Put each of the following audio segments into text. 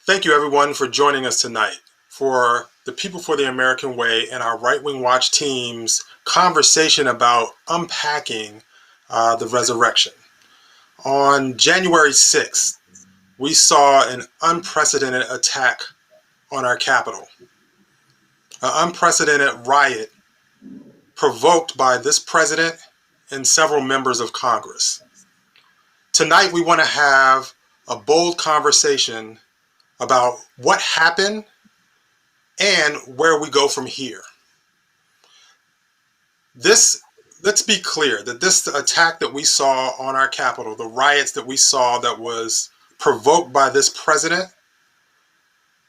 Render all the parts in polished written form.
Thank you, everyone, for joining us tonight for the People for the American Way and our Right Wing Watch team's conversation about unpacking the resurrection. On January 6th, we saw an unprecedented attack on our Capitol, an unprecedented riot provoked by this president and several members of Congress. Tonight, we want to have a bold conversation about what happened and where we go from here. Let's be clear that this attack that we saw on our Capitol, the riots that we saw that was provoked by this president,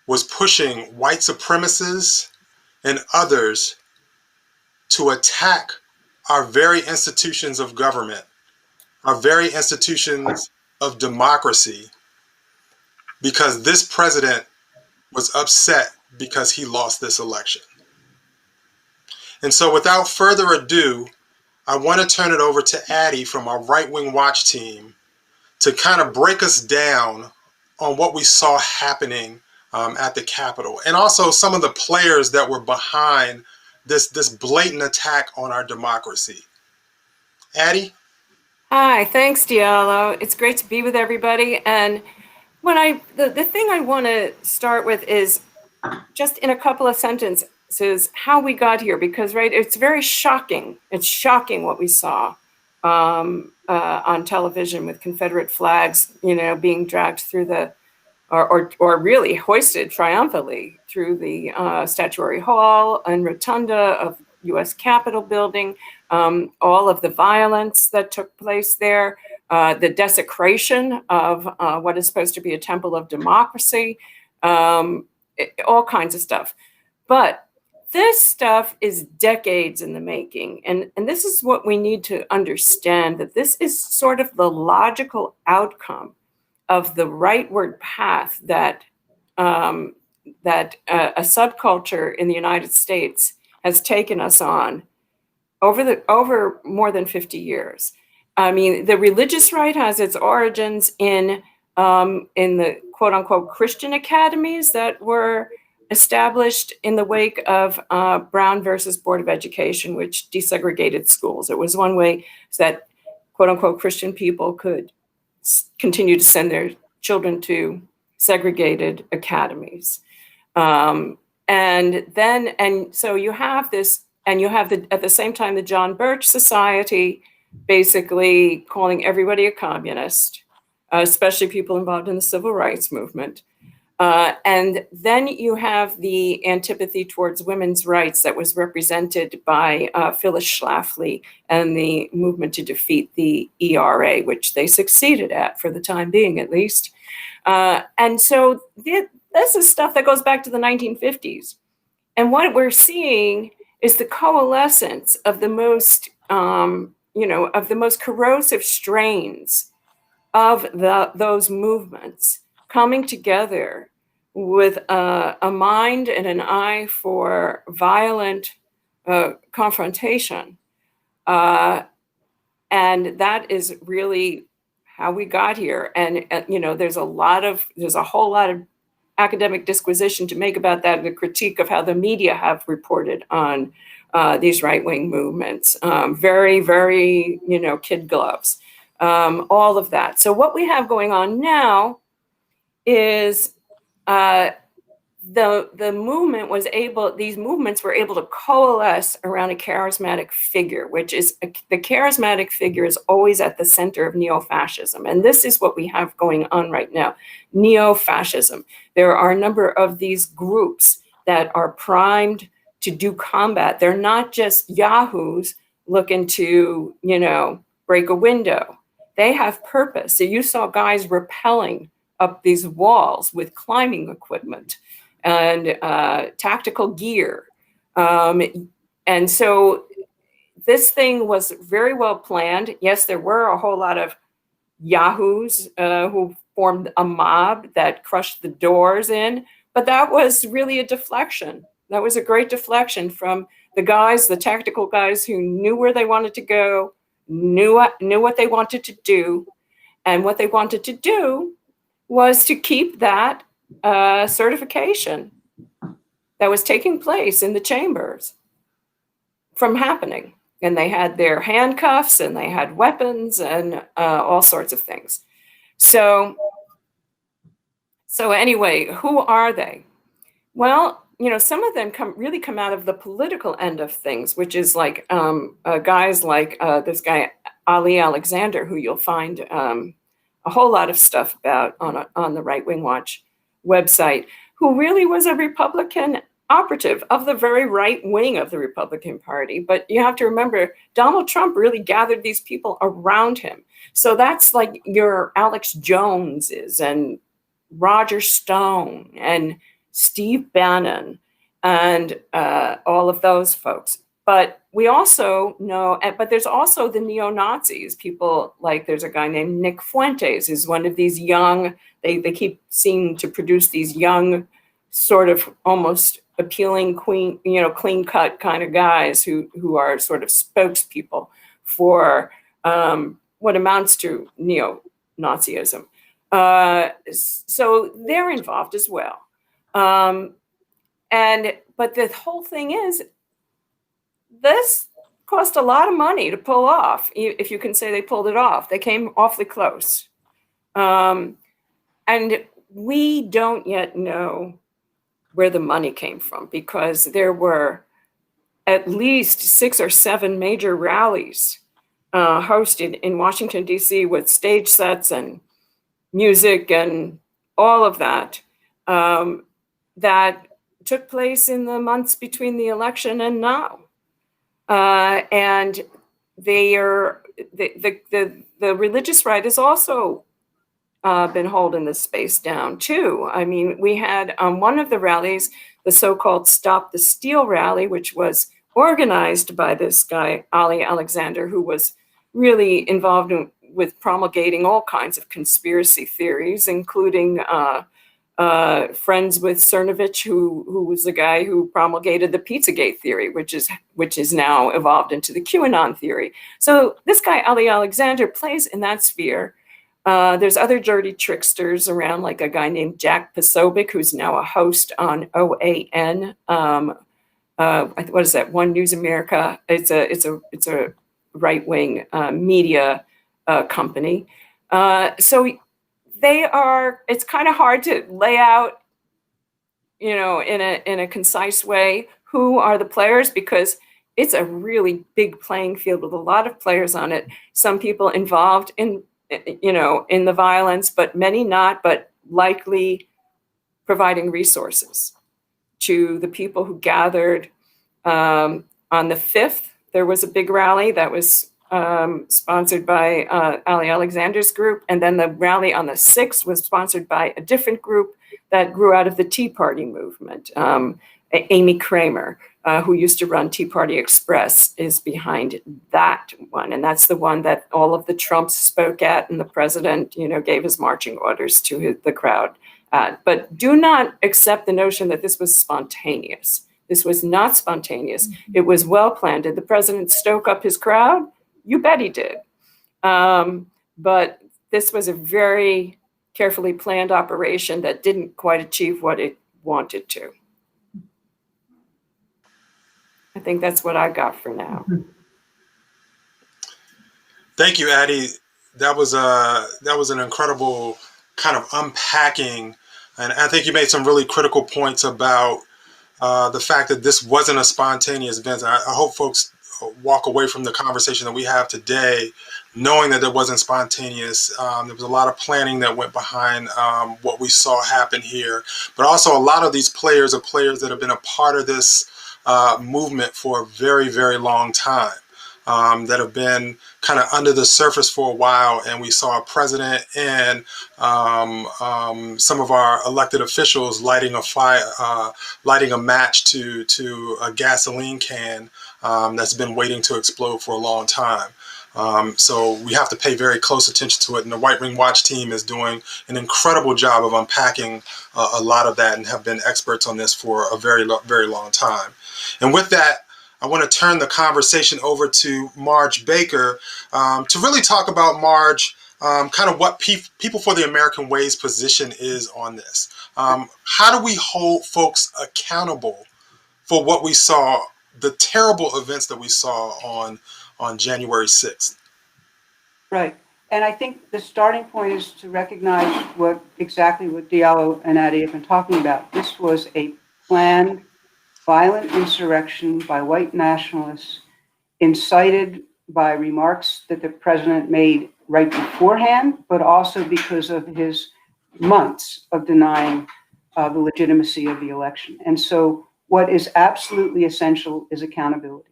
was pushing white supremacists and others to attack our very institutions of government, our very institutions of democracy, because this president was upset because he lost this election. And so without further ado, I want to turn it over to Addie from our Right Wing Watch team to kind of break us down on what we saw happening at the Capitol, and also some of the players that were behind this blatant attack on our democracy. Addie? Hi, thanks, Diallo. It's great to be with everybody. And the thing I want to start with is just in a couple of sentences how we got here, because it's very shocking. It's shocking what we saw on television with Confederate flags, being dragged through the or really hoisted triumphantly through the Statuary Hall and Rotunda of U.S. Capitol building, all of the violence that took place there, the desecration of what is supposed to be a temple of democracy, all kinds of stuff. But this stuff is decades in the making. And this is what we need to understand, that this is sort of the logical outcome of the rightward path that a subculture in the United States has taken us on over more than 50 years. I mean, the religious right has its origins in the quote unquote Christian academies that were established in the wake of Brown versus Board of Education, which desegregated schools. It was one way that quote unquote Christian people could continue to send their children to segregated academies. So you have this, and you have at the same time the John Birch Society basically calling everybody a communist, especially people involved in the civil rights movement. And then you have the antipathy towards women's rights that was represented by Phyllis Schlafly and the movement to defeat the ERA, which they succeeded at for the time being, at least. And so this is stuff that goes back to the 1950s. And what we're seeing is the coalescence of the most, of the most corrosive strains of those movements coming together with a mind and an eye for violent confrontation. And that is really how we got here. And there's a whole lot of academic disquisition to make about that, and the critique of how the media have reported on these right-wing movements. Very, very, kid gloves, all of that. So what we have going on now is the movement these movements were able to coalesce around a charismatic figure, which is the charismatic figure is always at the center of neo-fascism. And this is what we have going on right now, neo-fascism. There are a number of these groups that are primed to do combat. They're not just yahoos looking to, break a window. They have purpose. So you saw guys rappelling up these walls with climbing equipment and tactical gear. And so this thing was very well planned. Yes, there were a whole lot of yahoos who formed a mob that crushed the doors in, but that was really a deflection. That was a great deflection from the tactical guys who knew where they wanted to go, knew what they wanted to do. And what they wanted to do was to keep that certification that was taking place in the chambers from happening. And they had their handcuffs and they had weapons and all sorts of things. So anyway, who are they? Well, some of them really come out of the political end of things, which is like guys like this guy, Ali Alexander, who you'll find a whole lot of stuff about on the Right Wing Watch website, who really was a Republican operative of the very right wing of the Republican Party. But you have to remember, Donald Trump really gathered these people around him. So that's like your Alex Joneses and Roger Stone and Steve Bannon and all of those folks. But we also know, but there's also the neo-Nazis, people like, there's a guy named Nick Fuentes, who's one of these young, they keep seeming to produce these young, sort of almost appealing, clean cut kind of guys who are sort of spokespeople for what amounts to neo-Nazism. So they're involved as well. But the whole thing is, this cost a lot of money to pull off, if you can say they pulled it off. They came awfully close. And we don't yet know where the money came from, because there were at least 6 or 7 major rallies hosted in Washington, D.C. with stage sets and music and all of that, that took place in the months between the election and now. And they are, the religious right has also been holding this space down too. I mean, we had one of the rallies, the so-called Stop the Steal rally, which was organized by this guy, Ali Alexander, who was really involved with promulgating all kinds of conspiracy theories, including friends with Cernovich, who was the guy who promulgated the Pizzagate theory, which is now evolved into the QAnon theory. So this guy, Ali Alexander, plays in that sphere. There's other dirty tricksters around, like a guy named Jack Posobiec, who's now a host on OAN. What is that? One News America. It's a right-wing media company. So they are. It's kind of hard to lay out, in a concise way, who are the players, because it's a really big playing field with a lot of players on it. Some people involved in the violence, but many not, but likely providing resources to the people who gathered. On the 5th, there was a big rally that was sponsored by Ali Alexander's group. And then the rally on the 6th was sponsored by a different group that grew out of the Tea Party movement. Amy Kramer, who used to run Tea Party Express, is behind that one. And that's the one that all of the Trumps spoke at, and the president, gave his marching orders to the crowd at. But do not accept the notion that this was spontaneous. This was not spontaneous. It was well planned. Did the president stoke up his crowd? You bet he did. But this was a very carefully planned operation that didn't quite achieve what it wanted to. I think that's what I got for now. Thank you, Addie. That was an incredible kind of unpacking, and I think you made some really critical points about the fact that this wasn't a spontaneous event. I hope folks walk away from the conversation that we have today knowing that it wasn't spontaneous. There was a lot of planning that went behind what we saw happen here, but also a lot of these players are players that have been a part of this movement for a very, very long time, that have been kind of under the surface for a while. And we saw a president and some of our elected officials lighting a match to a gasoline can that's been waiting to explode for a long time. So we have to pay very close attention to it. And the Right Wing Watch team is doing an incredible job of unpacking a lot of that, and have been experts on this for a very, very long time. And with that, I want to turn the conversation over to Marge Baker to really talk about, Marge, kind of what People for the American Way's position is on this. How do we hold folks accountable for what we saw, the terrible events that we saw on January 6th? Right. And I think the starting point is to recognize exactly what Diallo and Addy have been talking about. This was a planned, violent insurrection by white nationalists, incited by remarks that the president made right beforehand, but also because of his months of denying the legitimacy of the election. And so what is absolutely essential is accountability.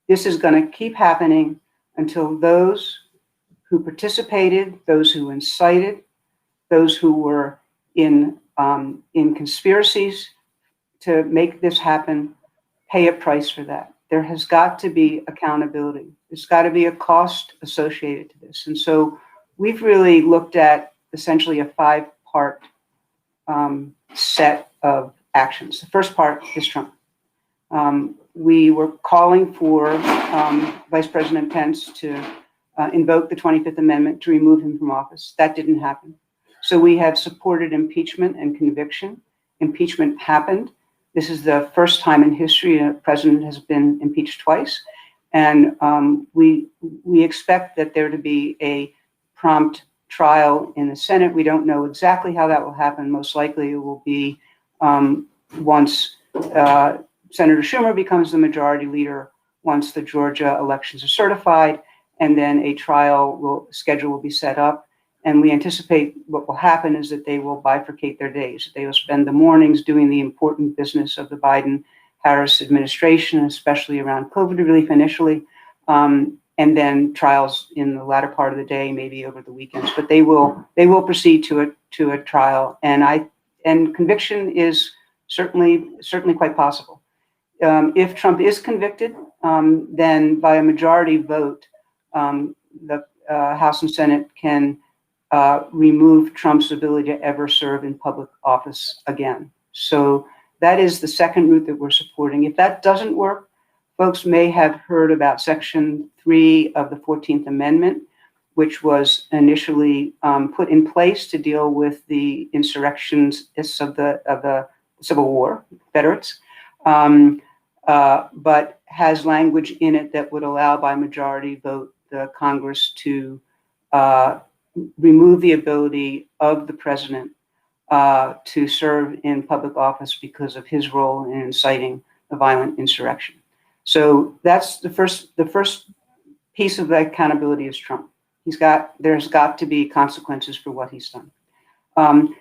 This is going to keep happening until those who participated, those who incited, those who were in conspiracies to make this happen, pay a price for that. There has got to be accountability. There's got to be a cost associated to this. And so we've really looked at essentially a 5-part set of actions. The first part is Trump. We were calling for Vice President Pence to invoke the 25th Amendment to remove him from office. That didn't happen. So we have supported impeachment and conviction. Impeachment happened. This is the first time in history a president has been impeached twice. And we expect that there to be a prompt trial in the Senate. We don't know exactly how that will happen. Most likely it will be once Senator Schumer becomes the majority leader, once the Georgia elections are certified, and then a schedule will be set up. And we anticipate what will happen is that they will bifurcate their days. They will spend the mornings doing the important business of the Biden-Harris administration, especially around COVID relief initially, and then trials in the latter part of the day, maybe over the weekends. But they will proceed to a trial, and conviction is certainly quite possible. If Trump is convicted, then by a majority vote, the House and Senate can remove Trump's ability to ever serve in public office again. So that is the second route that we're supporting. If that doesn't work, folks may have heard about Section 3 of the 14th Amendment, which was initially put in place to deal with the insurrectionists of the Civil War, Confederates, but has language in it that would allow by majority vote the Congress to remove the ability of the president to serve in public office because of his role in inciting a violent insurrection. So that's the first piece of the accountability is Trump. There's got to be consequences for what he's done.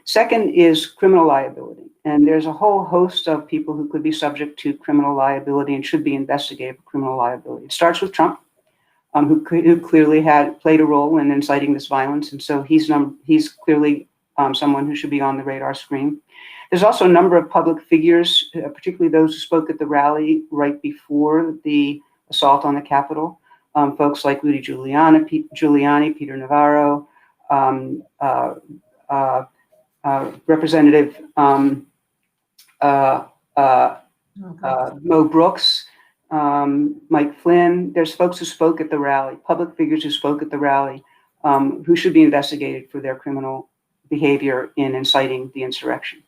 Second is criminal liability. And there's a whole host of people who could be subject to criminal liability and should be investigated for criminal liability. It starts with Trump, who clearly played a role in inciting this violence. And so he's clearly someone who should be on the radar screen. There's also a number of public figures, particularly those who spoke at the rally right before the assault on the Capitol. Folks like Rudy Giuliani, Peter Navarro, Representative Mo Brooks, Mike Flynn. There's folks who spoke at the rally, public figures who spoke at the rally, who should be investigated for their criminal behavior in inciting the insurrection.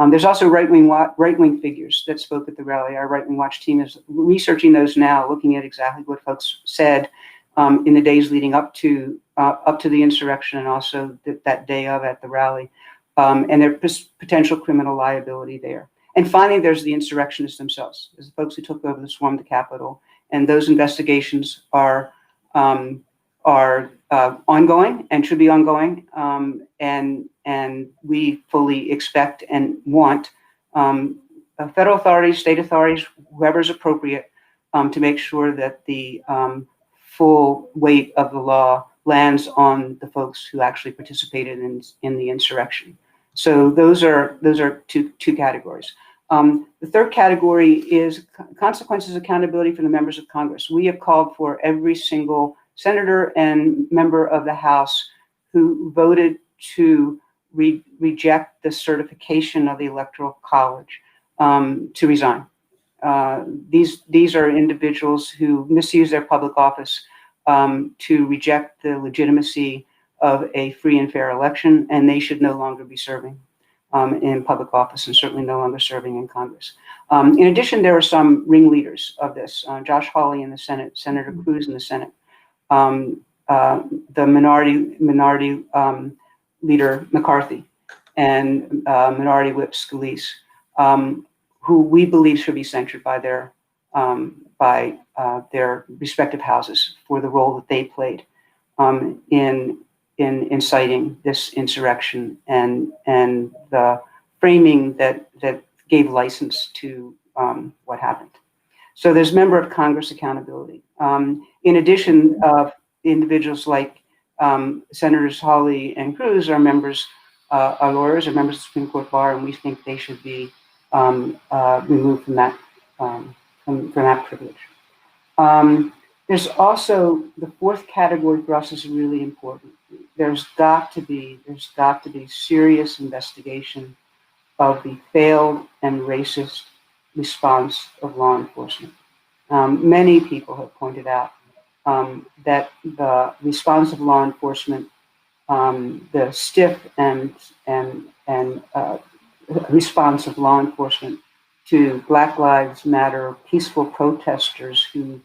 There's also right-wing figures that spoke at the rally. Our Right Wing Watch team is researching those now, looking at exactly what folks said in the days leading up to the insurrection and also that day of at the rally, and there's potential criminal liability there. And finally, there's the insurrectionists themselves, there's the folks who took over the swarm to the Capitol, and those investigations are ongoing and should be ongoing, and we fully expect and want federal authorities, state authorities, whoever is appropriate, to make sure that the full weight of the law lands on the folks who actually participated in the insurrection. So those are two categories. The third category is consequences accountability for the members of Congress. We have called for every single senator and member of the House who voted to reject the certification of the Electoral College to resign. These are individuals who misuse their public office to reject the legitimacy of a free and fair election, and they should no longer be serving in public office and certainly no longer serving in Congress. In addition, there are some ringleaders of this: Josh Hawley in the Senate, Senator Cruz in the Senate, the minority leader McCarthy, and Minority Whip Scalise, who we believe should be censured by their respective houses for the role that they played in inciting this insurrection and the framing that gave license to what happened. So there's member of Congress accountability. In addition, individuals like Senators Hawley and Cruz are lawyers, are members of the Supreme Court bar, and we think they should be removed from that privilege. There's also the fourth category for us is really important. There's got to be serious investigation of the failed and racist response of law enforcement. Many people have pointed out that the response of law enforcement, the stiff and response of law enforcement to Black Lives Matter peaceful protesters who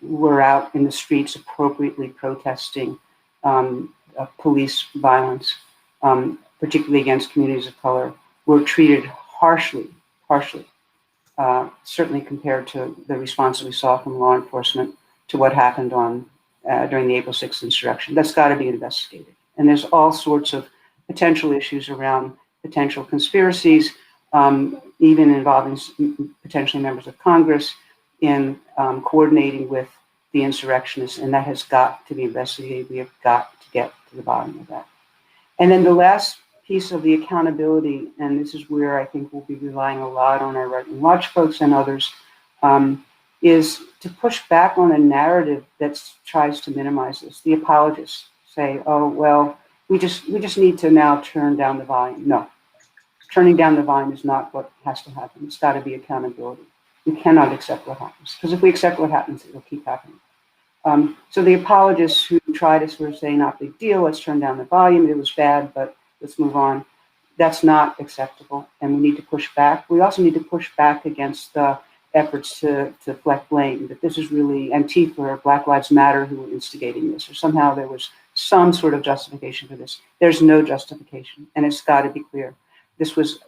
were out in the streets appropriately protesting police violence, particularly against communities of color, were treated harshly, certainly compared to the response that we saw from law enforcement to what happened during the April 6th insurrection. That's got to be investigated. And there's all sorts of potential issues around potential conspiracies, even involving potentially members of Congress in coordinating with the insurrectionists, and that has got to be investigated. We have got to get to the bottom of that. And then the last piece of the accountability, and this is where I think we'll be relying a lot on our Right Wing Watch folks and others, is to push back on a narrative that tries to minimize this. The apologists say, "Oh, well, we just need to now turn down the volume." No, turning down the volume is not what has to happen. It's got to be accountability. We cannot accept what happens, because if we accept what happens, it will keep happening. So the apologists who try to sort of say, "Not big deal, let's turn down the volume, it was bad, but let's move on," that's not acceptable, and we need to push back. We also need to push back against the efforts to deflect blame, that this is really Antifa or Black Lives Matter who were instigating this, or somehow there was some sort of justification for this. There's no justification, and it's got to be clear. This was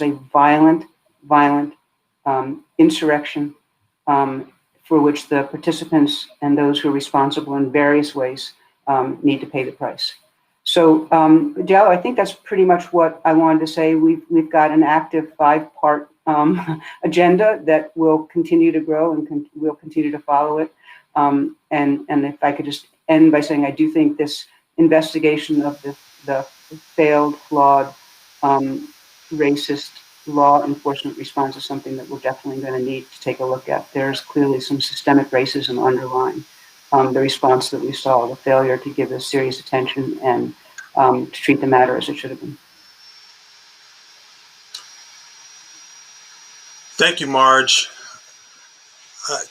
a violent insurrection for which the participants and those who are responsible in various ways need to pay the price. So, Joe, I think that's pretty much what I wanted to say. We've got an active 5-part agenda that will continue to grow and we'll continue to follow it. And if I could just end by saying, I do think this investigation of the failed, flawed, racist law enforcement response is something that we're definitely going to need to take a look at. There's clearly some systemic racism underlying the response that we saw, the failure to give this serious attention and to treat the matter as it should have been. Thank you, Marge.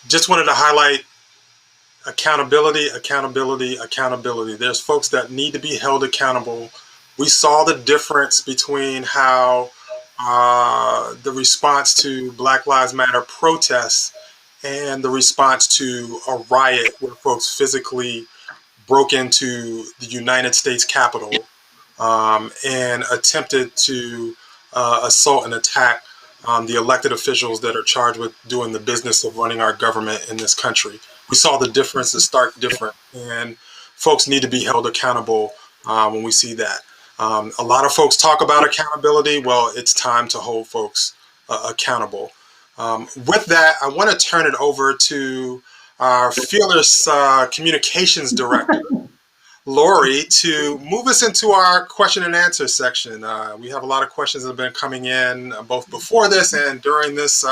Just wanted to highlight accountability. There's folks that need to be held accountable. We saw the difference between how the response to Black Lives Matter protests and the response to a riot where folks physically broke into the United States Capitol and attempted to assault and attack the elected officials that are charged with doing the business of running our government in this country. We saw the difference, the stark difference, and folks need to be held accountable when we see that. A lot of folks talk about accountability. Well, it's time to hold folks accountable. With that, I want to turn it over to our fearless communications director, Lori, to move us into our question and answer section. We have a lot of questions that have been coming in both before this and during this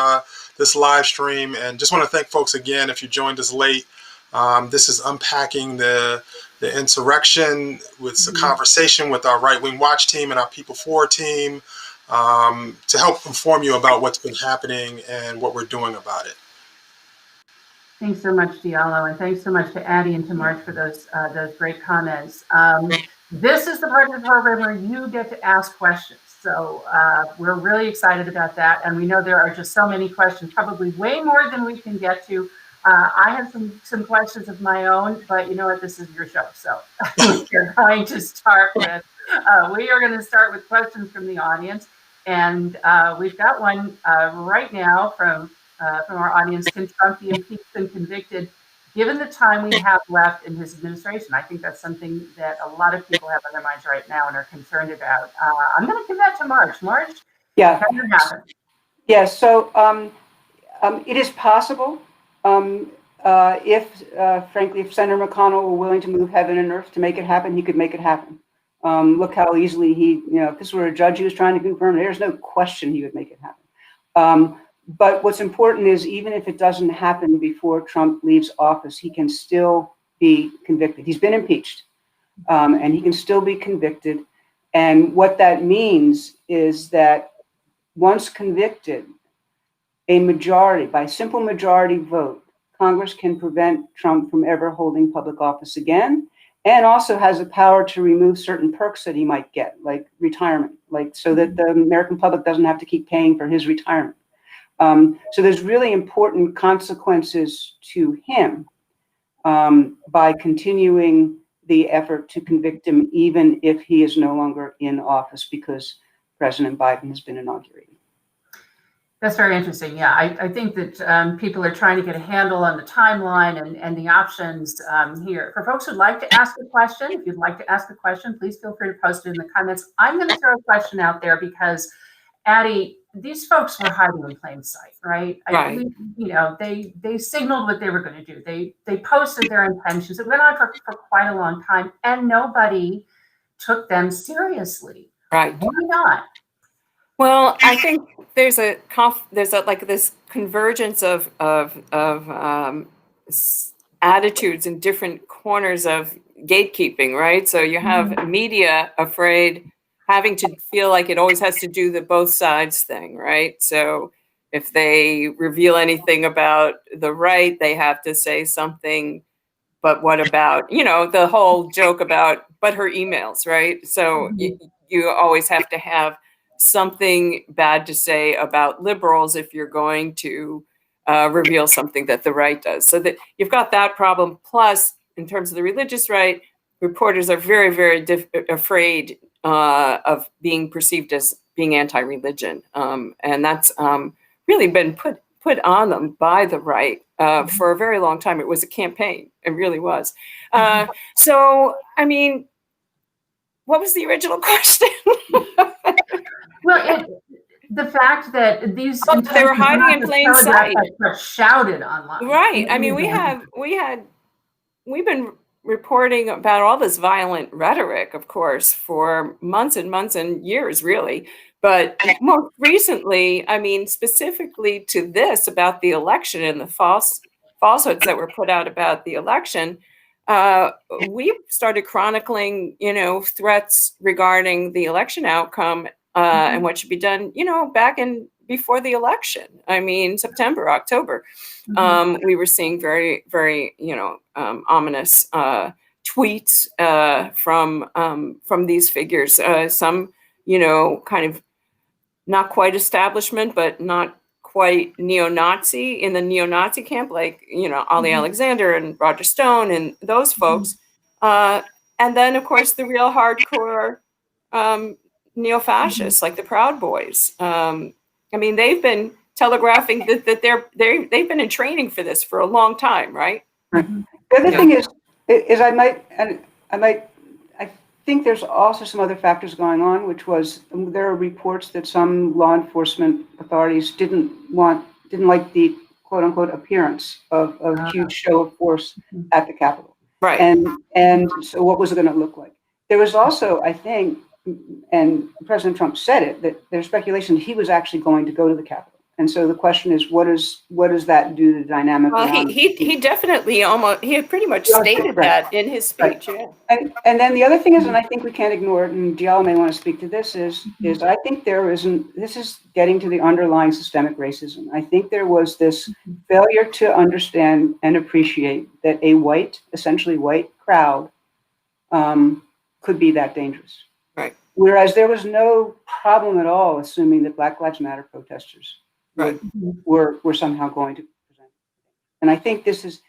this live stream. And just want to thank folks again if you joined us late. This is Unpacking the Insurrection. It's a conversation with our Right Wing Watch team and our People Forward team to help inform you about what's been happening and what we're doing about it. Thanks so much, Diallo, and thanks so much to Addie and to March for those great comments. This is the part of the program where you get to ask questions. So we're really excited about that. And we know there are just so many questions, probably way more than we can get to. I have some questions of my own, but you know what? This is your show. So we're going to start with, questions from the audience. And we've got one right now from our audience. Can Trump be impeached and convicted given the time we have left in his administration? I think that's something that a lot of people have on their minds right now and are concerned about. I'm going to give that to March. March, Yeah. how did it happen? Yeah, so it is possible frankly, if Senator McConnell were willing to move heaven and earth to make it happen, he could make it happen. Look how easily if this were a judge he was trying to confirm, there's no question he would make it happen. But what's important is even if it doesn't happen before Trump leaves office, he can still be convicted. He's been impeached, and he can still be convicted. And what that means is that once convicted, a majority, by simple majority vote, Congress can prevent Trump from ever holding public office again, and also has the power to remove certain perks that he might get, like retirement, so that the American public doesn't have to keep paying for his retirement. So there's really important consequences to him by continuing the effort to convict him, even if he is no longer in office because President Biden has been inaugurated. That's very interesting. Yeah, I think that people are trying to get a handle on the timeline and the options here. For folks who'd like to ask a question, if you'd like to ask a question, please feel free to post it in the comments. I'm going to throw a question out there because, Addie, these folks were hiding in plain sight, right? Right. They signaled what they were going to do. They posted their intentions. It went on for quite a long time, and nobody took them seriously. Right. Why not? Well, I think there's this convergence of attitudes in different corners of gatekeeping, right? So you have media afraid, having to feel like it always has to do the both sides thing, right? So if they reveal anything about the right, they have to say something. But what about, the whole joke about, but her emails, right? So you always have to have something bad to say about liberals if you're going to reveal something that the right does. So that you've got that problem. Plus, in terms of the religious right, reporters are very, very afraid of being perceived as being anti-religion. And that's really been put on them by the right for a very long time. It was a campaign. It really was. So, I mean, what was the original question? Well, the fact that these they were hiding in plain sight, shouted online. Right. I mean, we've been reporting about all this violent rhetoric, of course, for months and months and years, really. But more recently, I mean, specifically to this about the election and the falsehoods that were put out about the election, we started chronicling, threats regarding the election outcome and what should be done, back before the election. I mean, September, October, we were seeing very, very, ominous tweets from these figures. Some, kind of not quite establishment, but not quite neo-Nazi in the neo-Nazi camp, like, Ali Alexander and Roger Stone and those folks. And then, of course, the real hardcore neo-fascists like the Proud Boys. I mean, they've been telegraphing that they've been in training for this for a long time, right? The other thing is I think there's also some other factors going on, which was there are reports that some law enforcement authorities didn't like the quote unquote appearance of a huge show of force at the Capitol. Right. And so what was it going to look like? There was also, I think, and President Trump said it, that there's speculation that he was actually going to go to the Capitol. And so the question is, what does that do to the dynamic Well, around? he definitely he had pretty much stated that in his speech. Right. Yeah. And then the other thing is, and I think we can't ignore it, and Diallo may want to speak to this, is I think this is getting to the underlying systemic racism. I think there was this failure to understand and appreciate that a essentially white crowd could be that dangerous. Right. Whereas there was no problem at all assuming that Black Lives Matter protesters were somehow going to present. And I think this is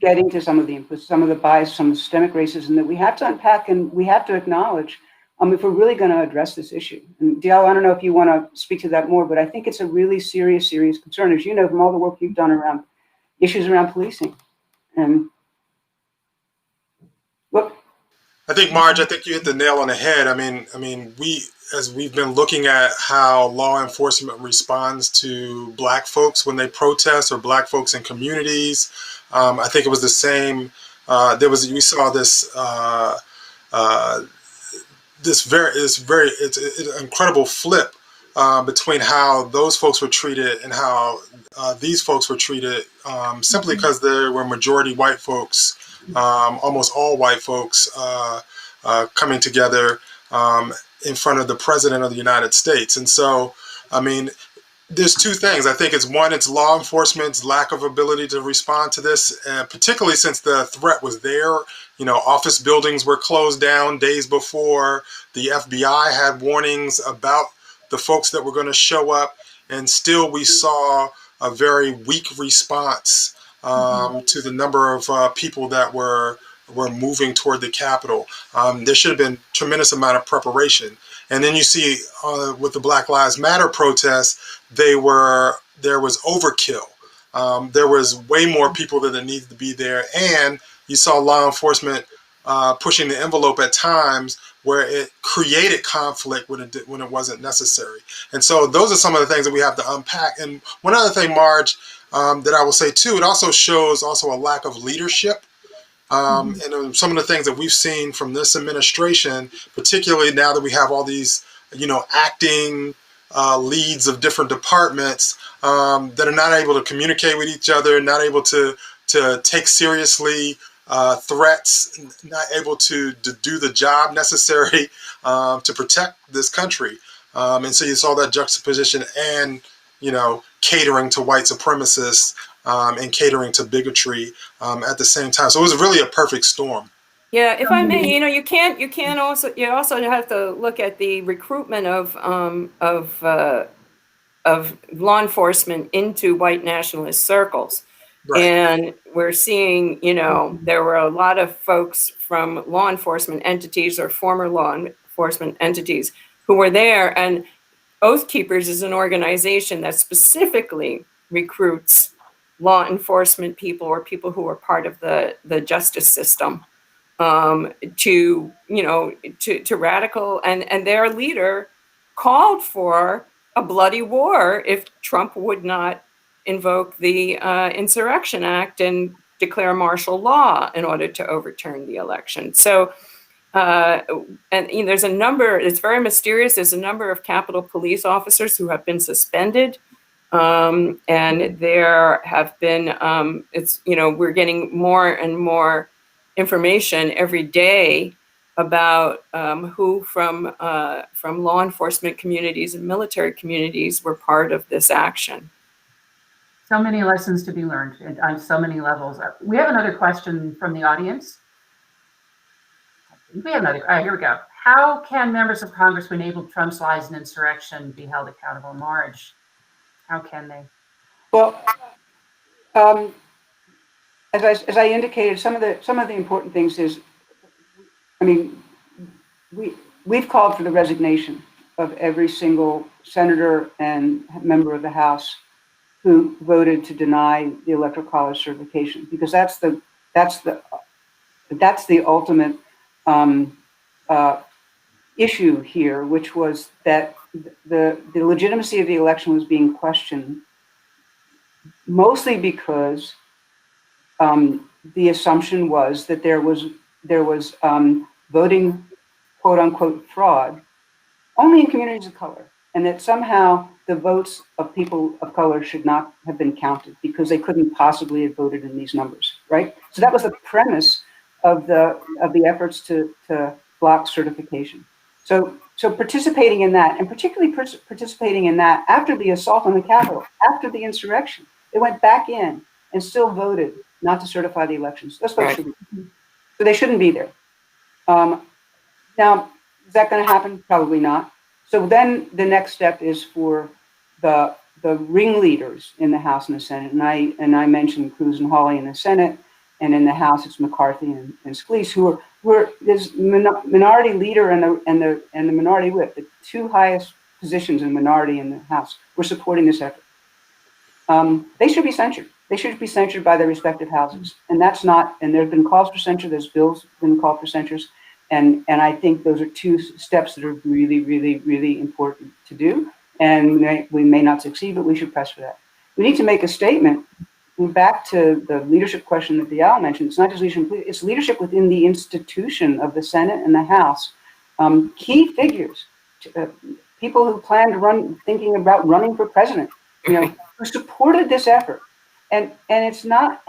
getting to some of the inputs, some of the bias, some of the systemic racism that we have to unpack and we have to acknowledge if we're really going to address this issue. And Diallo, I don't know if you want to speak to that more, but I think it's a really serious concern, as you know, from all the work you've done around issues around policing. And look. I think, Marge, I think you hit the nail on the head. I mean, as we've been looking at how law enforcement responds to Black folks when they protest, or Black folks in communities, I think it was the same. We saw this it's an incredible flip between how those folks were treated and how these folks were treated, simply because there were majority white folks, almost all white folks, coming together in front of the President of the United States. And so, I mean, there's two things. I think it's one, it's law enforcement's lack of ability to respond to this, particularly since the threat was there. You know, office buildings were closed down days before. The FBI had warnings about the folks that were going to show up, and still we saw a very weak response to the number of people that were moving toward the Capitol. There should have been a tremendous amount of preparation. And then you see with the Black Lives Matter protests, there was overkill. There was way more people than needed to be there. And you saw law enforcement pushing the envelope at times where it created conflict when it wasn't necessary. And so those are some of the things that we have to unpack. And one other thing, Marge, that I will say too, it also shows a lack of leadership. And some of the things that we've seen from this administration, particularly now that we have all these, acting leads of different departments that are not able to communicate with each other, not able to take seriously threats, not able to do the job necessary to protect this country. And so you saw that juxtaposition and, catering to white supremacists and catering to bigotry at the same time. So it was really a perfect storm. Yeah, if I may, you also have to look at the recruitment of law enforcement into white nationalist circles. Right. And we're seeing, there were a lot of folks from law enforcement entities or former law enforcement entities who were there. And Oath Keepers is an organization that specifically recruits law enforcement people or people who are part of the justice system to radical, and their leader called for a bloody war if Trump would not invoke the Insurrection Act and declare martial law in order to overturn the election. So, there's a number, it's very mysterious, there's a number of Capitol Police officers who have been suspended. And there have been, we're getting more and more information every day about who from law enforcement communities and military communities were part of this action. So many lessons to be learned on so many levels. We have another question from the audience. We have another. All right, here we go. How can members of Congress who enabled Trump's lies and insurrection be held accountable? Marge, how can they? Well, as I indicated, some of the important things is, we've called for the resignation of every single senator and member of the House who voted to deny the Electoral College certification, because that's the ultimate issue here, which was that the legitimacy of the election was being questioned, mostly because the assumption was that there was voting, quote unquote, fraud only in communities of color. and that somehow the votes of people of color should not have been counted because they couldn't possibly have voted in these numbers, right? So that was the premise of the efforts to block certification. So participating in that, and particularly participating in that after the assault on the Capitol, after the insurrection, they went back in and still voted not to certify the elections. Those folks should be, so they shouldn't be there. Now, is that going to happen? Probably not. So then the next step is for the ringleaders in the House and the Senate, and I mentioned Cruz and Hawley in the Senate, and in the House it's McCarthy and Scalise, who are this minority leader and the minority whip, the two highest positions in minority in the House, were supporting this effort. They should be censured. They should be censured by their respective houses, and that's not. And there have been calls for censure. There's bills been called for censures. And I think those are two steps that are really, really, really important to do. And we may not succeed, but we should press for that. We need to make a statement. Back to the leadership question that Diallo mentioned, it's not just leadership, it's leadership within the institution of the Senate and the House. Key figures, people who plan to run, thinking about running for president, who supported this effort. And it's not,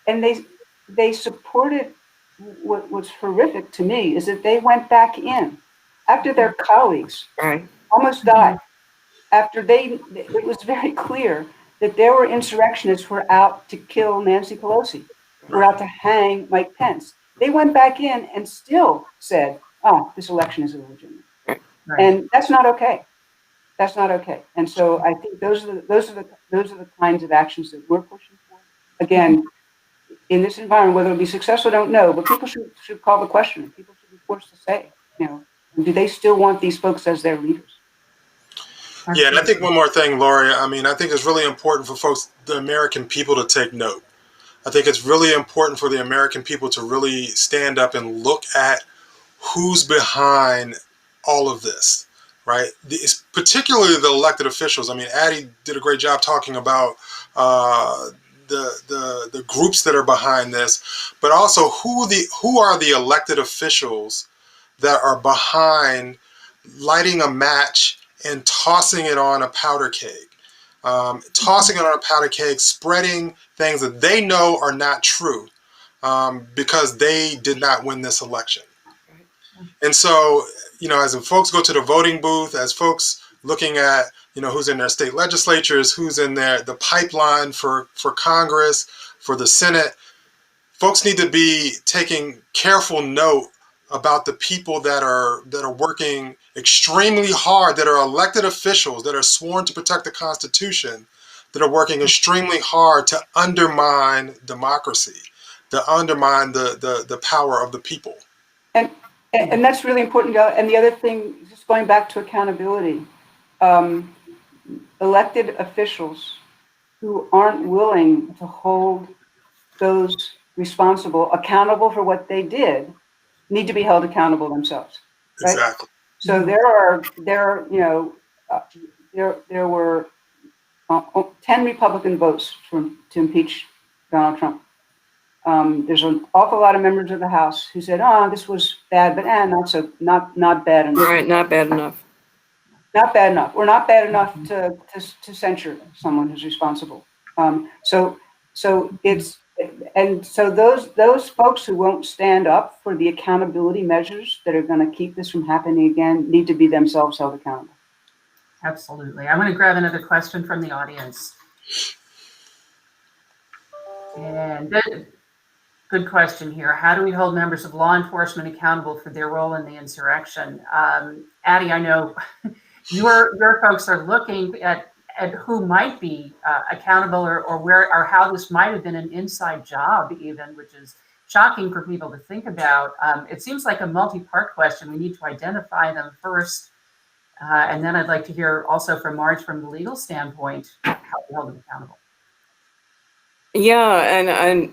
and they supported. What's horrific to me is that they went back in after their colleagues almost died. After it was very clear that there were insurrectionists who were out to kill Nancy Pelosi, who were out to hang Mike Pence. They went back in and still said, "Oh, this election is illegitimate," and that's not okay. That's not okay. And so I think those are the kinds of actions that we're pushing for. Again, in this environment, whether it'll be successful, I don't know, but people should call the question. People should be forced to say, do they still want these folks as their leaders? Yeah, and I think one more thing, Lori, I think it's really important for folks, the American people, to take note. I think it's really important for the American people to really stand up and look at who's behind all of this, right? It's particularly the elected officials. Addie did a great job talking about the groups that are behind this, but also who are the elected officials that are behind lighting a match and tossing it on a powder keg, spreading things that they know are not true, because they did not win this election. And so, as folks go to the voting booth, as folks looking at who's in their state legislatures, who's in the pipeline for Congress, for the Senate, folks need to be taking careful note about the people that are working extremely hard, that are elected officials, that are sworn to protect the Constitution, that are working extremely hard to undermine democracy, to undermine the power of the people. And that's really important. And the other thing, just going back to accountability, elected officials who aren't willing to hold those responsible accountable for what they did need to be held accountable themselves. Right? Exactly. So there were 10 Republican votes to impeach Donald Trump. There's an awful lot of members of the House who said, "Oh, this was bad, but not bad enough." Right, not bad enough. Not bad enough. We're not bad enough to censure someone who's responsible. So those folks who won't stand up for the accountability measures that are going to keep this from happening again need to be themselves held accountable. Absolutely. I'm going to grab another question from the audience. And good question here. How do we hold members of law enforcement accountable for their role in the insurrection? Addie, I know your folks are looking at who might be accountable or how this might have been an inside job even, which is shocking for people to think about. It seems like a multi-part question. We need to identify them first. And then I'd like to hear also from Marge from the legal standpoint, how we hold them accountable. Yeah,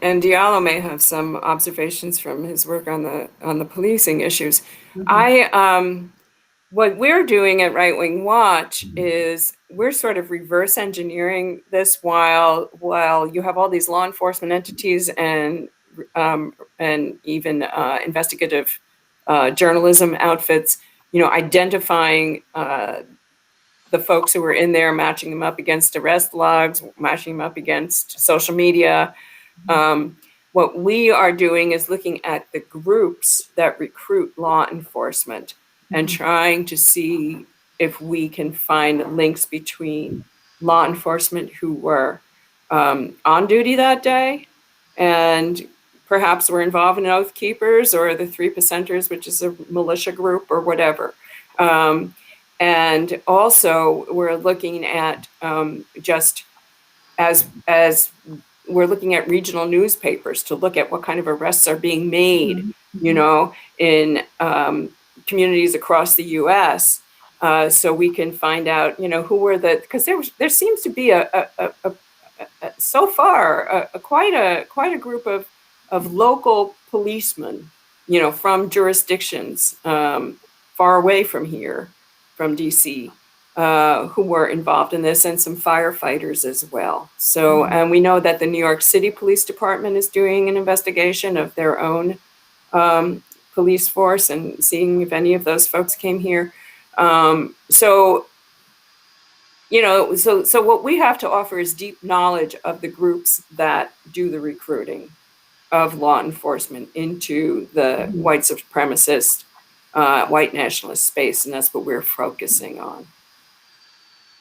and Diallo may have some observations from his work on the policing issues. Mm-hmm. What we're doing at Right Wing Watch is we're sort of reverse engineering this while you have all these law enforcement entities and even investigative journalism outfits, identifying the folks who were in there, matching them up against arrest logs, matching them up against social media. What we are doing is looking at the groups that recruit law enforcement and trying to see if we can find links between law enforcement who were on duty that day and perhaps were involved in Oath Keepers or the 3%ers, which is a militia group or whatever. And also we're looking at just as we're looking at regional newspapers to look at what kind of arrests are being made, you know, in communities across the U.S. So we can find out, you know, who were because there seems to be so far quite a group of local policemen, you know, from jurisdictions far away from here, from DC, who were involved in this, and some firefighters as well. So, and we know that the New York City Police Department is doing an investigation of their own police force and seeing if any of those folks came here. So, you know, so what we have to offer is deep knowledge of the groups that do the recruiting of law enforcement into the white supremacist, white nationalist space, and that's what we're focusing on.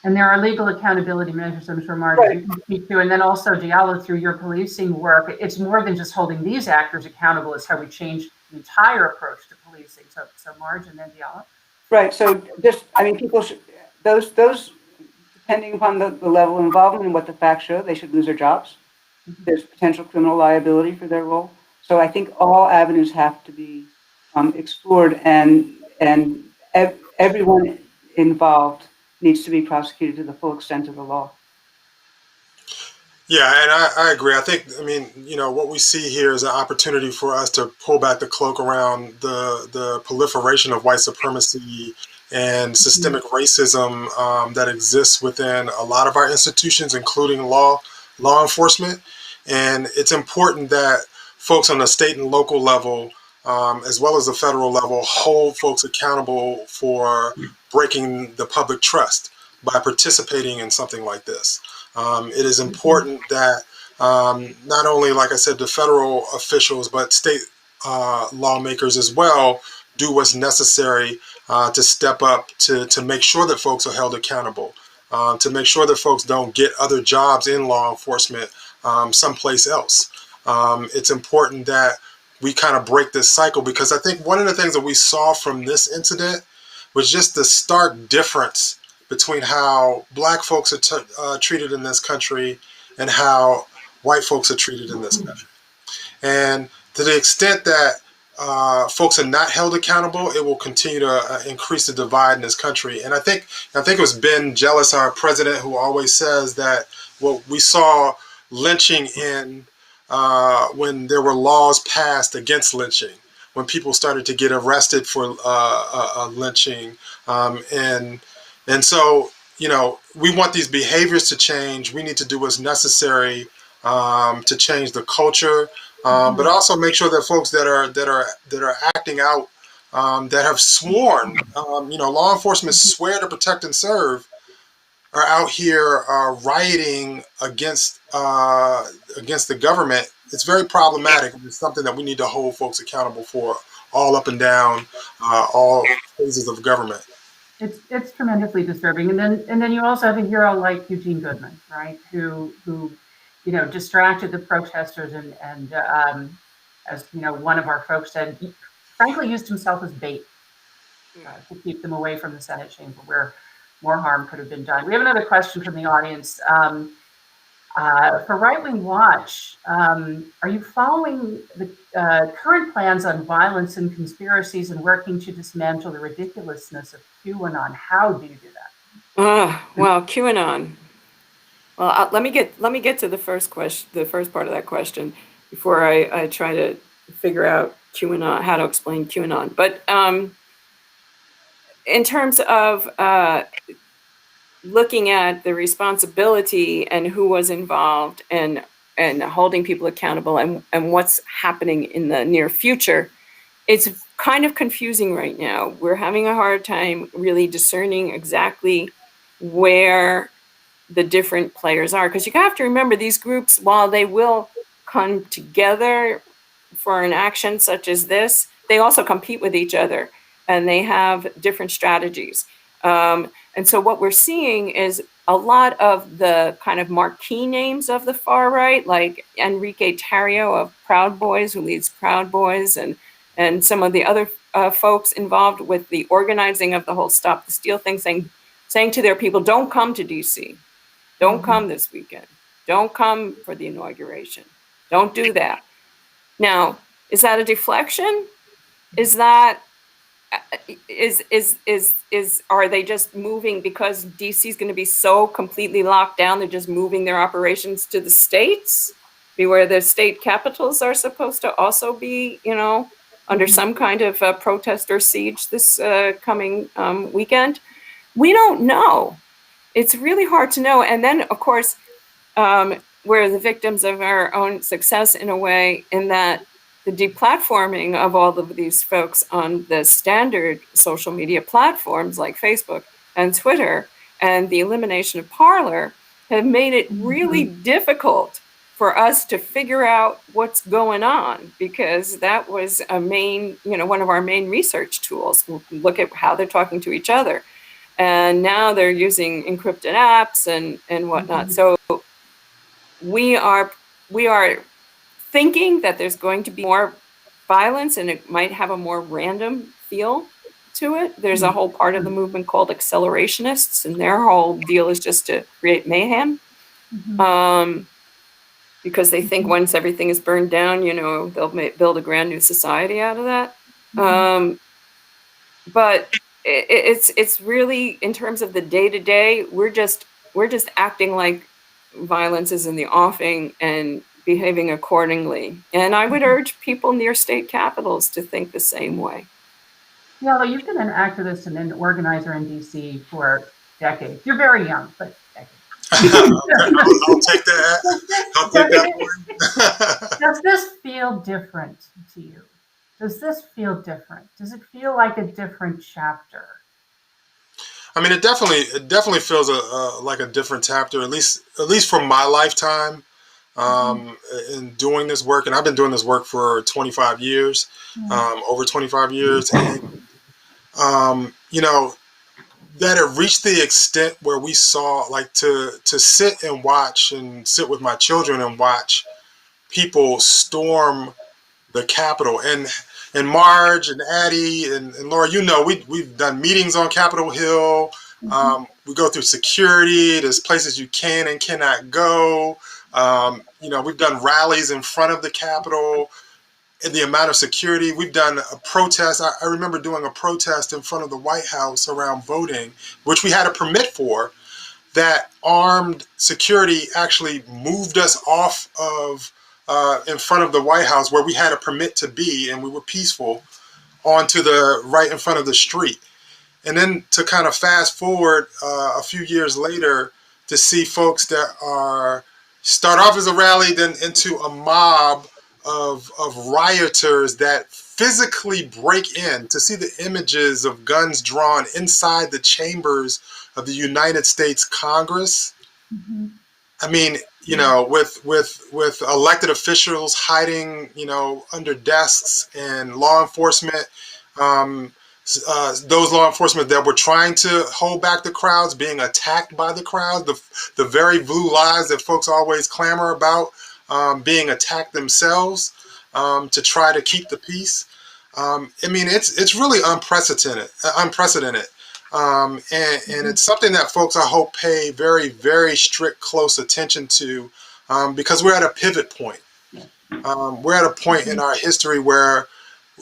And there are legal accountability measures, I'm sure, Marge, you can speak to. And then also, Diallo, through your policing work, it's more than just holding these actors accountable. It's how we change the entire approach to policing. So Marge, and then Diallo. Right. So just, I mean, people should, those depending upon the level of involvement and what the facts show, they should lose their jobs. There's potential criminal liability for their role. So I think all avenues have to be explored, and everyone involved needs to be prosecuted to the full extent of the law. Yeah, and I agree. I mean, you know, what we see here is an opportunity for us to pull back the cloak around the proliferation of white supremacy and systemic racism that exists within a lot of our institutions, including law enforcement. And it's important that folks on the state and local level, as well as the federal level, hold folks accountable for breaking the public trust by participating in something like this. It is important that not only, like I said, the federal officials, but state lawmakers as well do what's necessary to step up to make sure that folks are held accountable, to make sure that folks don't get other jobs in law enforcement someplace else. It's important that we kind of break this cycle, because I think one of the things that we saw from this incident was just the stark difference between how Black folks are treated in this country and how white folks are treated in this country. And to the extent that folks are not held accountable, it will continue to increase the divide in this country. And I think it was Ben Jealous, our president, who always says that what we saw lynching in when there were laws passed against lynching, when people started to get arrested for lynching. And so, you know, we want these behaviors to change. We need to do what's necessary to change the culture, but also make sure that folks that are acting out, that have sworn, you know, law enforcement swear to protect and serve, are out here rioting against the government. It's very problematic. It's something that we need to hold folks accountable for, all up and down, all phases of government. It's tremendously disturbing. And then you also have a hero like Eugene Goodman, right? Who you know, distracted the protesters and as you know, one of our folks said, he frankly used himself as bait to keep them away from the Senate chamber, where more harm could have been done. We have another question from the audience. For Right Wing Watch, are you following the current plans on violence and conspiracies and working to dismantle the ridiculousness of QAnon? How do you do that? Well, QAnon. Well, let me get to the first question, the first part of that question, before I try to figure out QAnon, how to explain QAnon. But in terms of looking at the responsibility and who was involved and holding people accountable and what's happening in the near future, it's kind of confusing right now. We're having a hard time really discerning exactly where the different players are. Because you have to remember, these groups, while they will come together for an action such as this, they also compete with each other, and they have different strategies. And so what we're seeing is a lot of the kind of marquee names of the far right, like Enrique Tarrio of Proud Boys, who leads Proud Boys, and some of the other folks involved with the organizing of the whole Stop the Steal thing, saying to their people, don't come to DC. Don't come this weekend. Don't come for the inauguration. Don't do that. Now, is that a deflection? Is that are they just moving because DC is going to be so completely locked down? They're just moving their operations to the states, where the state capitals are supposed to also be, under some kind of protest or siege this coming weekend. We don't know. It's really hard to know. And then, of course, we're the victims of our own success in a way, in that the deplatforming of all of these folks on the standard social media platforms like Facebook and Twitter, and the elimination of Parler, have made it really difficult for us to figure out what's going on, because that was one of our main research tools. We'll look at how they're talking to each other. And now they're using encrypted apps and whatnot. So we are thinking that there's going to be more violence, and it might have a more random feel to it. There's a whole part of the movement called accelerationists, and their whole deal is just to create mayhem. Because they think once everything is burned down, they'll build a grand new society out of that. But it's really, in terms of the day-to-day, we're just acting like violence is in the offing and behaving accordingly. And I would urge people near state capitals to think the same way. Yeah, well, you've been an activist and an organizer in DC for decades. You're very young, but decades. I'll take that. Does this feel different to you? Does this feel different? Does it feel like a different chapter? I mean, it definitely feels like a different chapter, at least for my lifetime, in doing this work. And I've been doing this work for 25 years, over 25 years. And, that it reached the extent where we saw, like, to sit and watch, and sit with my children and watch people storm the Capitol. And Marge and Addie and Laura, we've done meetings on Capitol Hill. We go through security. There's places you can and cannot go. We've done rallies in front of the Capitol. And the amount of security, we've done a protest. I remember doing a protest in front of the White House around voting, which we had a permit for, that armed security actually moved us off of in front of the White House, where we had a permit to be, and we were peaceful, onto the right in front of the street. And then to kind of fast forward a few years later, to see folks that start off as a rally, then into a mob of rioters that physically break in, to see the images of guns drawn inside the chambers of the United States Congress. I mean, with elected officials hiding, under desks, and law enforcement, those law enforcement that were trying to hold back the crowds being attacked by the crowd, the very blue lives that folks always clamor about, being attacked themselves to try to keep the peace. I mean, it's really unprecedented. And it's something that folks, I hope, pay very, very strict, close attention to, because we're at a pivot point. We're at a point in our history where,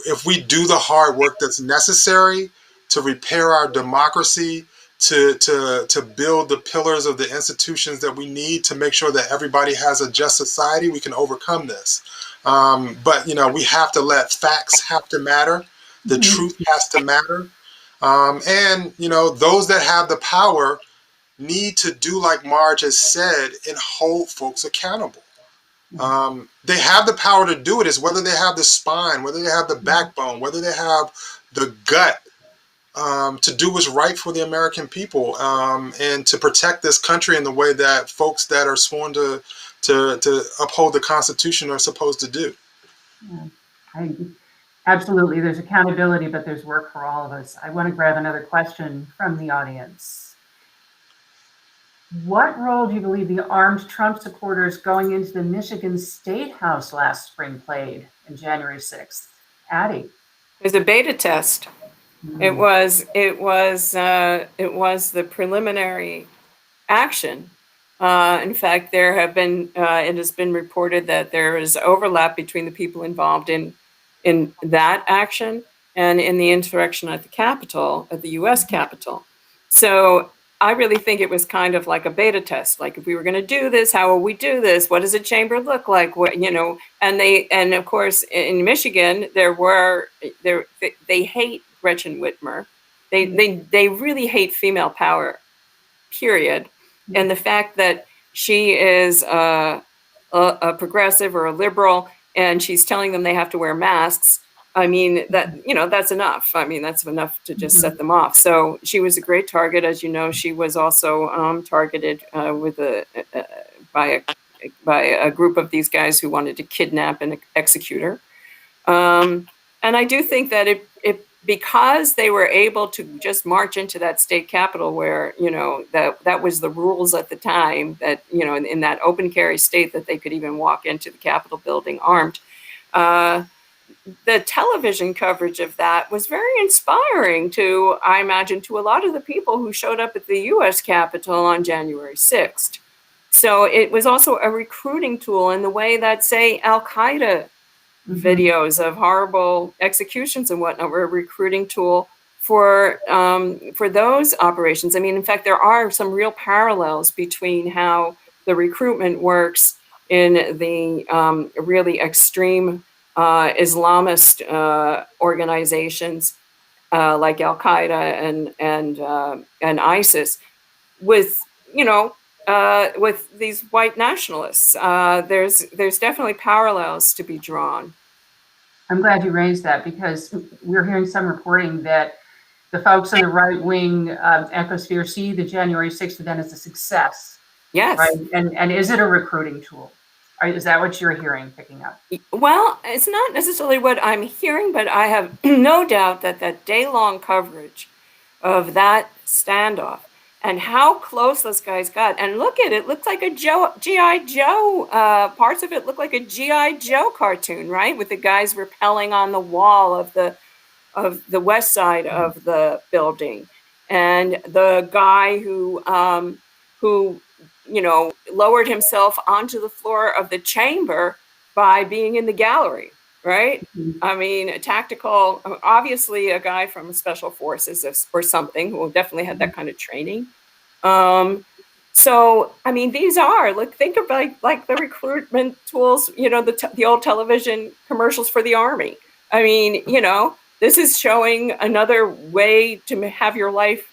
if we do the hard work that's necessary to repair our democracy, to build the pillars of the institutions that we need to make sure that everybody has a just society, we can overcome this. But we have to let facts have to matter. The truth has to matter. And those that have the power need to do like Marge has said, and hold folks accountable. They have the power to do it. It's whether they have the spine, whether they have the backbone, whether they have the gut to do what's right for the American people, and to protect this country in the way that folks that are sworn to uphold the Constitution are supposed to do. Yeah, absolutely. There's accountability, but there's work for all of us. I want to grab another question from the audience. What role do you believe the armed Trump supporters going into the Michigan State House last spring played in January 6th? Addie. It was a beta test. It was the preliminary action. In fact, it has been reported that there is overlap between the people involved in that action and in the insurrection at the Capitol, at the U.S. Capitol. So I really think it was kind of like a beta test. Like, if we were going to do this, how will we do this? What does a chamber look like? What, and of course in Michigan they hate Gretchen Whitmer. They really hate female power, period. And the fact that she is a progressive or a liberal and she's telling them they have to wear masks, I mean, that's enough. I mean, that's enough to just set them off. So she was a great target. As you know, she was also targeted by a group of these guys who wanted to kidnap and execute her. And I do think that because they were able to just march into that state capitol where, that was the rules at the time, that, in that open carry state, that they could even walk into the Capitol building armed. The television coverage of that was very inspiring I imagine, to a lot of the people who showed up at the U.S. Capitol on January 6th. So it was also a recruiting tool in the way that, say, Al-Qaeda videos of horrible executions and whatnot were a recruiting tool for those operations. I mean, in fact, there are some real parallels between how the recruitment works in the really extreme Islamist organizations like Al-Qaeda and ISIS with these white nationalists. There's definitely parallels to be drawn. I'm glad you raised that, because we're hearing some reporting that the folks in the right-wing ecosphere see the January 6th event as a success. Yes. Right? And is it a recruiting tool? Is that what you're hearing, picking up? Well, it's not necessarily what I'm hearing, but I have no doubt that day-long coverage of that standoff and how close those guys got. And look at it, looked like a G.I. Joe, parts of it look like a G.I. Joe cartoon, right? With the guys rappelling on the wall of the west side of the building. And the guy who lowered himself onto the floor of the chamber by being in the gallery, right? I mean, a tactical, obviously a guy from special forces or something who definitely had that kind of training. So, I mean, these are, think of like the recruitment tools, the old television commercials for the Army. I mean, this is showing another way to have your life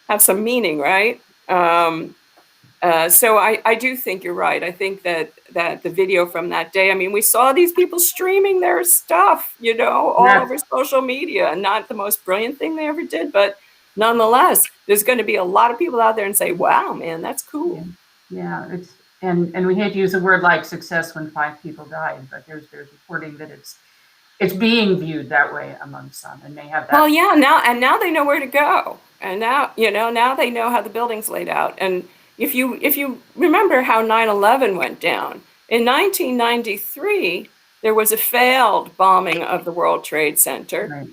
have some meaning, right? So I do think you're right. I think that the video from that day, I mean, we saw these people streaming their stuff, all over social media. Not the most brilliant thing they ever did, but nonetheless, there's going to be a lot of people out there and say, wow, man, that's cool. Yeah, it's and we hate to use a word like success when 5 people died, but there's reporting that it's being viewed that way among some, and they have that. Well, yeah, now they know where to go. And now they know how the building's laid out. And if you remember how 9/11 went down, in 1993, there was a failed bombing of the World Trade Center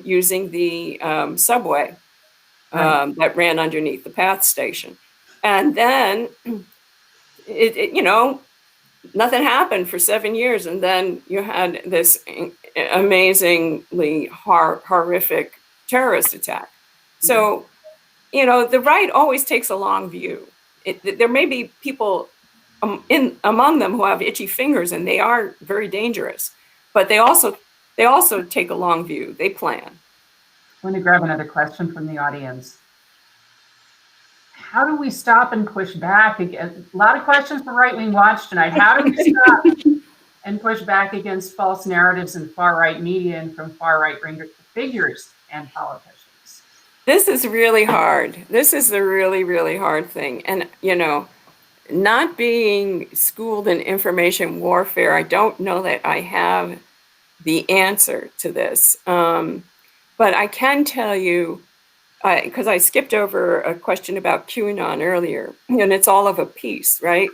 using the subway that ran underneath the PATH station. And then, nothing happened for 7 years. And then you had this amazingly horrific terrorist attack. So, the right always takes a long view. There may be people among them who have itchy fingers, and they are very dangerous, but they also take a long view. They plan. Let me grab another question from the audience. How do we stop and push back against, a lot of questions for Right Wing Watch tonight. How do we stop and push back against false narratives in far-right media and from far-right figures and politicians? This is really hard. This is the really, really hard thing. And, not being schooled in information warfare, I don't know that I have the answer to this. But I can tell you, because I skipped over a question about QAnon earlier, and it's all of a piece, right?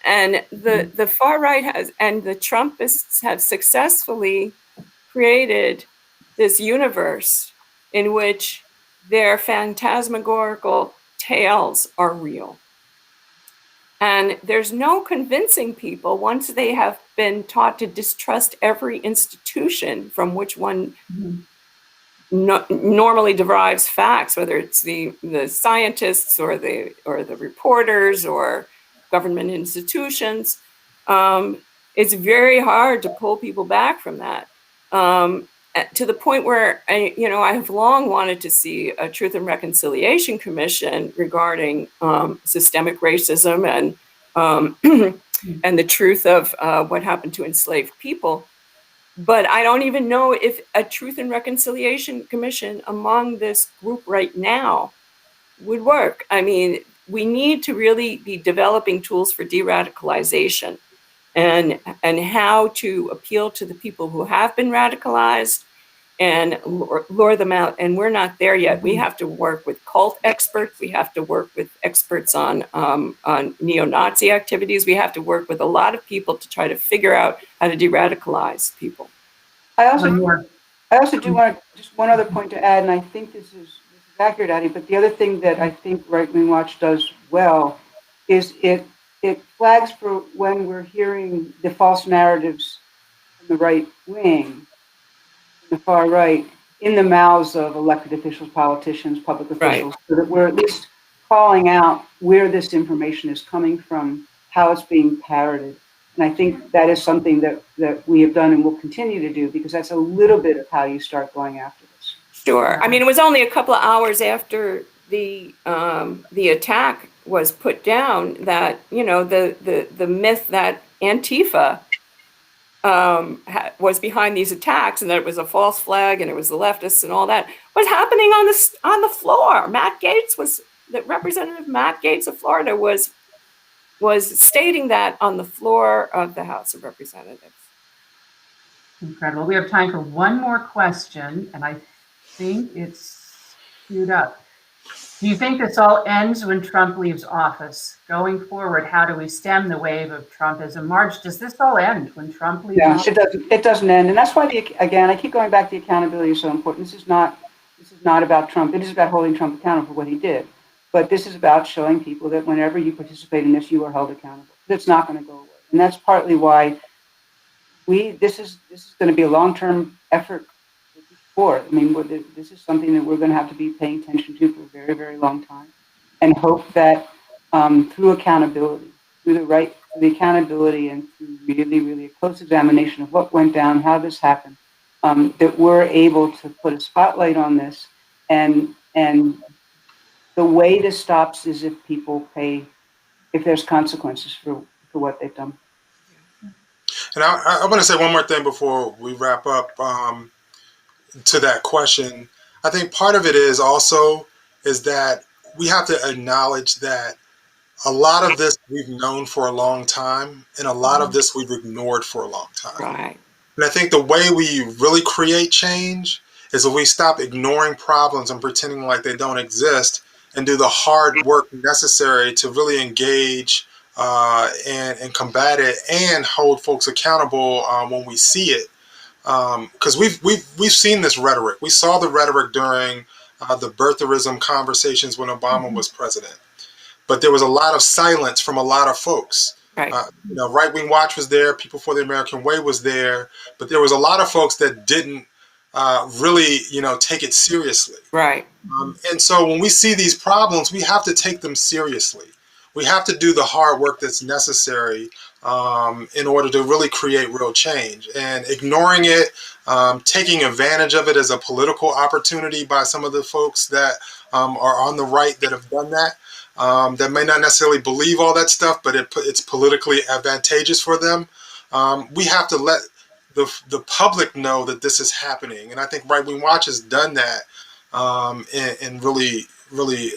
And the far right and the Trumpists have successfully created this universe in which their phantasmagorical tales are real. And there's no convincing people, once they have been taught to distrust every institution from which one normally derives facts, whether it's the scientists or the reporters or government institutions. It's very hard to pull people back from that. To the point where I have long wanted to see a Truth and Reconciliation Commission regarding systemic racism and and the truth of what happened to enslaved people. But I don't even know if a Truth and Reconciliation Commission among this group right now would work. I mean, we need to really be developing tools for de-radicalization and how to appeal to the people who have been radicalized and lure them out. And we're not there yet. We have to work with cult experts. We have to work with experts on neo-Nazi activities. We have to work with a lot of people to try to figure out how to de-radicalize people. I also do want just one other point to add, and I think this is accurate, Addie, but the other thing that I think Right Wing Watch does well is it flags for when we're hearing the false narratives from the right wing, the far right, in the mouths of elected officials, politicians, public officials, so that we're at least calling out where this information is coming from, how it's being parroted. And I think that is something that we have done and will continue to do, because that's a little bit of how you start going after this. Sure. I mean, it was only a couple of hours after the attack was put down that, the myth that Antifa was behind these attacks and that it was a false flag and it was the leftists and all that was happening on the floor. Representative Matt Gaetz of Florida was stating that on the floor of the House of Representatives. Incredible. We have time for one more question, and I think it's queued up. Do you think this all ends when Trump leaves office? Going forward, how do we stem the wave of Trumpism? Marge, does this all end when Trump leaves office? It doesn't end. And that's why, again, I keep going back to the accountability is so important. This is not about Trump. It is about holding Trump accountable for what he did. But this is about showing people that whenever you participate in this, you are held accountable. It's not going to go away. And that's partly why this is going to be a long-term effort for. I mean, this is something that we're going to have to be paying attention to for a very, very long time, and hope that through accountability, through the accountability and through really, really a close examination of what went down, how this happened, that we're able to put a spotlight on this. And the way this stops is if people pay, if there's consequences for what they've done. And I want to say one more thing before we wrap up to that question. I think part of it is that we have to acknowledge that a lot of this we've known for a long time, and a lot of this we've ignored for a long time. Right. And I think the way we really create change is if we stop ignoring problems and pretending like they don't exist, and do the hard work necessary to really engage and combat it and hold folks accountable when we see it. Because we've seen this rhetoric. We saw the rhetoric during the birtherism conversations when Obama was president. But there was a lot of silence from a lot of folks. Right. Right Wing Watch was there. People for the American Way was there. But there was a lot of folks that didn't really, take it seriously. Right. And so when we see these problems, we have to take them seriously. We have to do the hard work that's necessary in order to really create real change. And ignoring it, taking advantage of it as a political opportunity by some of the folks that are on the right that have done that, that may not necessarily believe all that stuff, but it's politically advantageous for them. We have to let the public know that this is happening. And I think Right Wing Watch has done that and really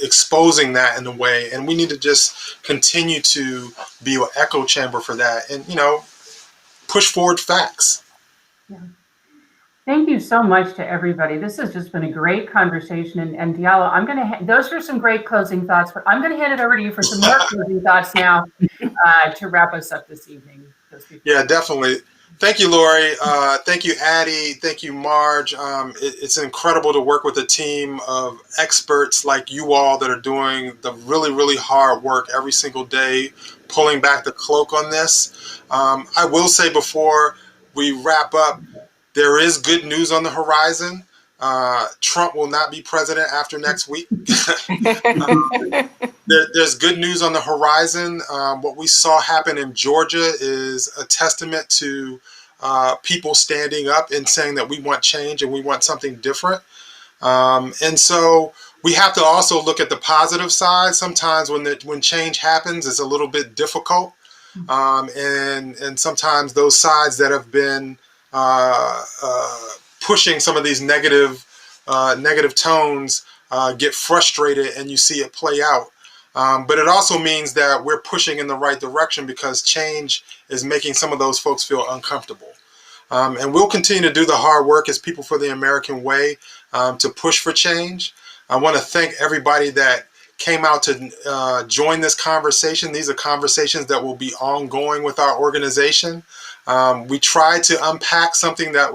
exposing that in a way. And we need to just continue to be an echo chamber for that, and push forward facts. Yeah. Thank you so much to everybody. This has just been a great conversation. And Diallo, I'm going to, those are some great closing thoughts, but I'm going to hand it over to you for some more closing thoughts now to wrap us up this evening. Yeah, definitely. Thank you, Lori. Thank you, Addie. Thank you, Marge. It's incredible to work with a team of experts like you all that are doing the really, really hard work every single day, pulling back the cloak on this. I will say before we wrap up, there is good news on the horizon. Trump will not be president after next week. There's good news on the horizon. What we saw happen in Georgia is a testament to people standing up and saying that we want change and we want something different. And so we have to also look at the positive side. Sometimes when change happens, it's a little bit difficult. And sometimes those sides that have been pushing some of these negative tones get frustrated, and you see it play out. But it also means that we're pushing in the right direction because change is making some of those folks feel uncomfortable. And we'll continue to do the hard work as People for the American Way to push for change. I want to thank everybody that came out to join this conversation. These are conversations that will be ongoing with our organization. We tried to unpack something that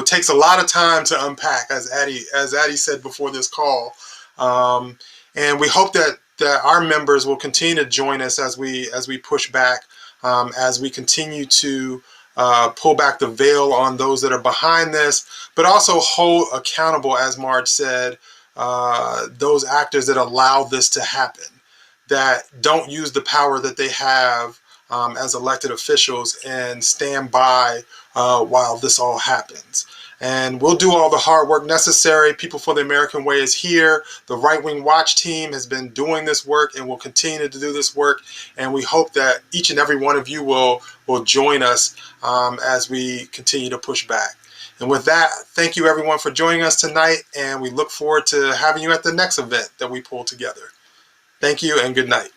takes a lot of time to unpack, as Addie said before this call. And we hope that our members will continue to join us as we push back, as we continue to pull back the veil on those that are behind this, but also hold accountable, as Marge said, those actors that allow this to happen, that don't use the power that they have as elected officials and stand by while this all happens. And we'll do all the hard work necessary. People for the American Way is here. The Right Wing Watch team has been doing this work and will continue to do this work. And we hope that each and every one of you will join us as we continue to push back. And with that, thank you everyone for joining us tonight. And we look forward to having you at the next event that we pull together. Thank you and good night.